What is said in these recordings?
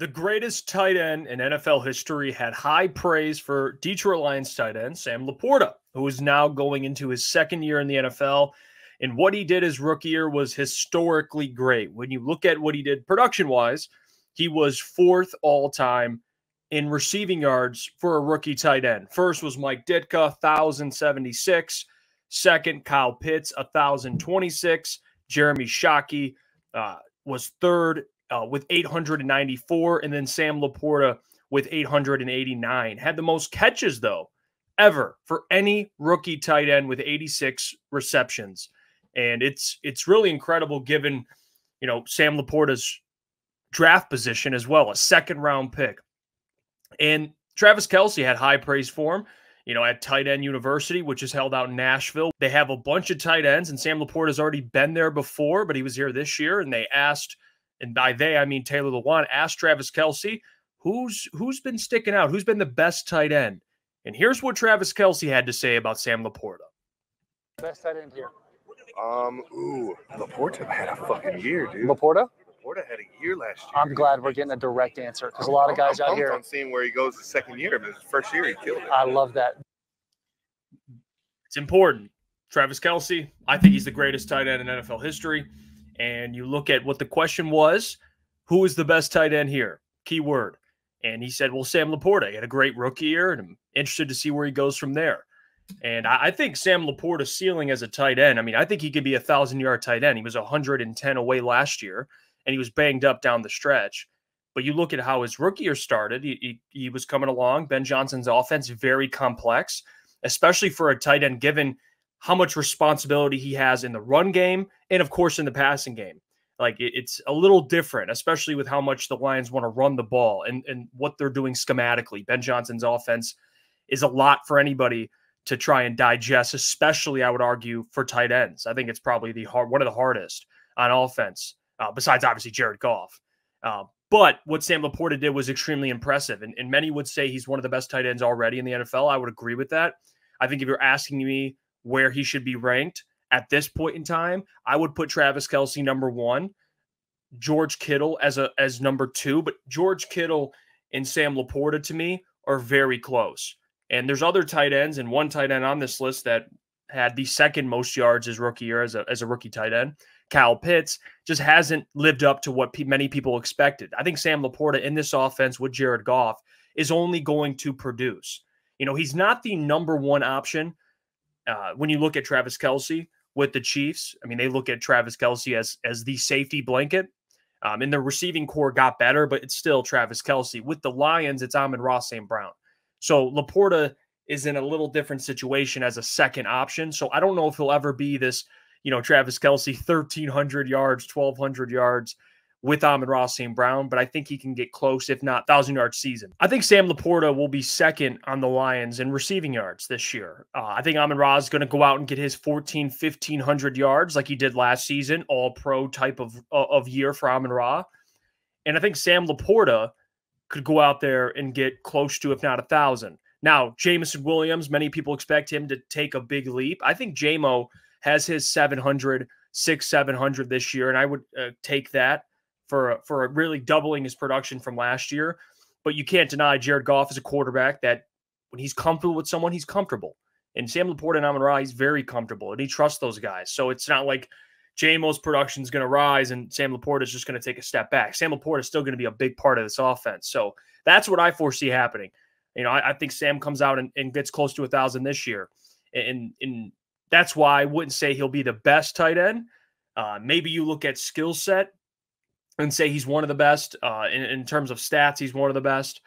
The greatest tight end in NFL history had high praise for Detroit Lions tight end Sam LaPorta, who is now going into his second year in the NFL. And what he did his rookie year was historically great. When you look at what he did production-wise, he was fourth all-time in receiving yards for a rookie tight end. First was Mike Ditka, 1,076. Second, Kyle Pitts, 1,026. Jeremy Shockey was third with 894, and then Sam LaPorta with 889. Had the most catches, though, ever for any rookie tight end with 86 receptions. And it's really incredible given, Sam LaPorta's draft position as well, a second-round pick. And Travis Kelce had high praise for him, at Tight End University, which is held out in Nashville. They have a bunch of tight ends, and Sam LaPorta's already been there before, but he was here this year, and they asked, and by they, I mean Taylor Lewan, asked Travis Kelce, who's been sticking out? Who's been the best tight end? And here's what Travis Kelce had to say about Sam LaPorta. Best tight end here. LaPorta had a fucking year, dude. LaPorta? LaPorta had a year last year. I'm glad we're getting a direct answer because a lot of guys out here. I'm seeing where he goes the second year, but his first year he killed it. I love that. It's important. Travis Kelce, I think he's the greatest tight end in NFL history. And you look at what the question was, who is the best tight end here? Keyword. And he said, well, Sam LaPorta. He had a great rookie year, and I'm interested to see where he goes from there. And I think Sam LaPorta's ceiling as a tight end, I think he could be a 1,000-yard tight end. He was 110 away last year, and he was banged up down the stretch. But you look at how his rookie year started. He was coming along. Ben Johnson's offense, very complex, especially for a tight end, given how much responsibility he has in the run game and, of course, in the passing game. Like, it's a little different, especially with how much the Lions want to run the ball and what they're doing schematically. Ben Johnson's offense is a lot for anybody to try and digest, especially, I would argue, for tight ends. I think it's probably one of the hardest on offense, besides, obviously, Jared Goff. But what Sam LaPorta did was extremely impressive, and many would say he's one of the best tight ends already in the NFL. I would agree with that. I think if you're asking me where he should be ranked at this point in time, I would put Travis Kelce number one, George Kittle as number two, but George Kittle and Sam LaPorta to me are very close. And there's other tight ends, and one tight end on this list that had the second most yards his rookie year as a rookie tight end. Kyle Pitts just hasn't lived up to what many people expected. I think Sam LaPorta in this offense with Jared Goff is only going to produce. He's not the number one option when you look at Travis Kelce with the Chiefs. They look at Travis Kelce as the safety blanket. And the receiving core got better, but it's still Travis Kelce. With the Lions, it's Amon-Ra St. Brown. So LaPorta is in a little different situation as a second option. So I don't know if he'll ever be this, Travis Kelce, 1,300 yards, 1,200 yards with Amon-Ra St. Brown, but I think he can get close, if not 1,000-yard season. I think Sam LaPorta will be second on the Lions in receiving yards this year. I think Amon-Ra is going to go out and get his 1,500 yards like he did last season, all-pro type of year for Amon-Ra. And I think Sam LaPorta could go out there and get close to, if not 1,000. Now, Jameson Williams, many people expect him to take a big leap. I think J-Mo has his 700 this year, and I would take that for really doubling his production from last year. But you can't deny Jared Goff is a quarterback that when he's comfortable with someone, he's comfortable. And Sam LaPorta and Amon-Ra, he's very comfortable, and he trusts those guys. So it's not like J-Mo's production is going to rise and Sam LaPorta is just going to take a step back. Sam LaPorta is still going to be a big part of this offense. So that's what I foresee happening. I think Sam comes out and gets close to 1,000 this year. And that's why I wouldn't say he'll be the best tight end. Maybe you look at skill set and say he's one of the best. In terms of stats, he's one of the best.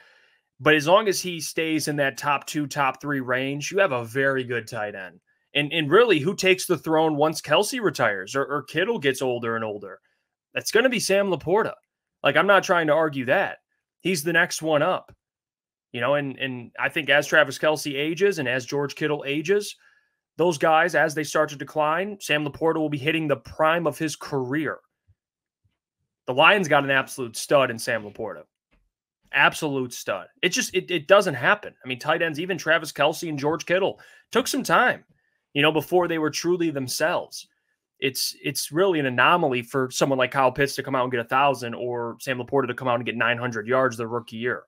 But as long as he stays in that top 2, top 3 range, you have a very good tight end. And really, who takes the throne once Kelce retires or Kittle gets older and older? That's going to be Sam LaPorta. Like, I'm not trying to argue that. He's the next one up. And I think as Travis Kelce ages and as George Kittle ages, those guys, as they start to decline, Sam LaPorta will be hitting the prime of his career. The Lions got an absolute stud in Sam LaPorta. Absolute stud. It doesn't happen. Tight ends, even Travis Kelce and George Kittle, took some time, before they were truly themselves. it's really an anomaly for someone like Kyle Pitts to come out and get 1,000 or Sam LaPorta to come out and get 900 yards their rookie year.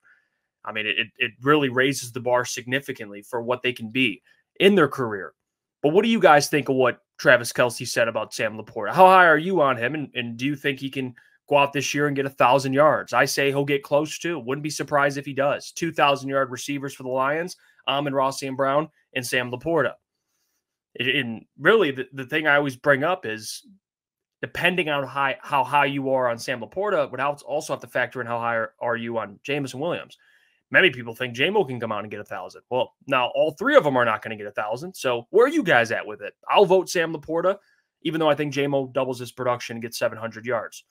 I mean, it really raises the bar significantly for what they can be in their career. But what do you guys think of what Travis Kelce said about Sam LaPorta? How high are you on him? And do you think he can go out this year and get 1,000 yards? I say he'll get close to. Wouldn't be surprised if he does. 2,000-yard receivers for the Lions, Amon-Ra St. Brown and Sam LaPorta. And really, the thing I always bring up is depending on how high you are on Sam LaPorta, would also have to factor in how high are you on Jameson Williams. Many people think J-Mo can come out and get 1,000. Well, now all three of them are not going to get 1,000. So where are you guys at with it? I'll vote Sam LaPorta, even though I think J-Mo doubles his production and gets 700 yards.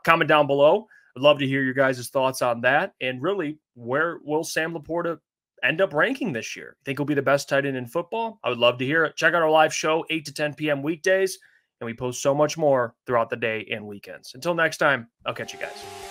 Comment down below. I'd love to hear your guys' thoughts on that. And really, where will Sam LaPorta end up ranking this year? Think he'll be the best tight end in football? I would love to hear it. Check out our live show, 8 to 10 p.m. weekdays. And we post so much more throughout the day and weekends. Until next time, I'll catch you guys.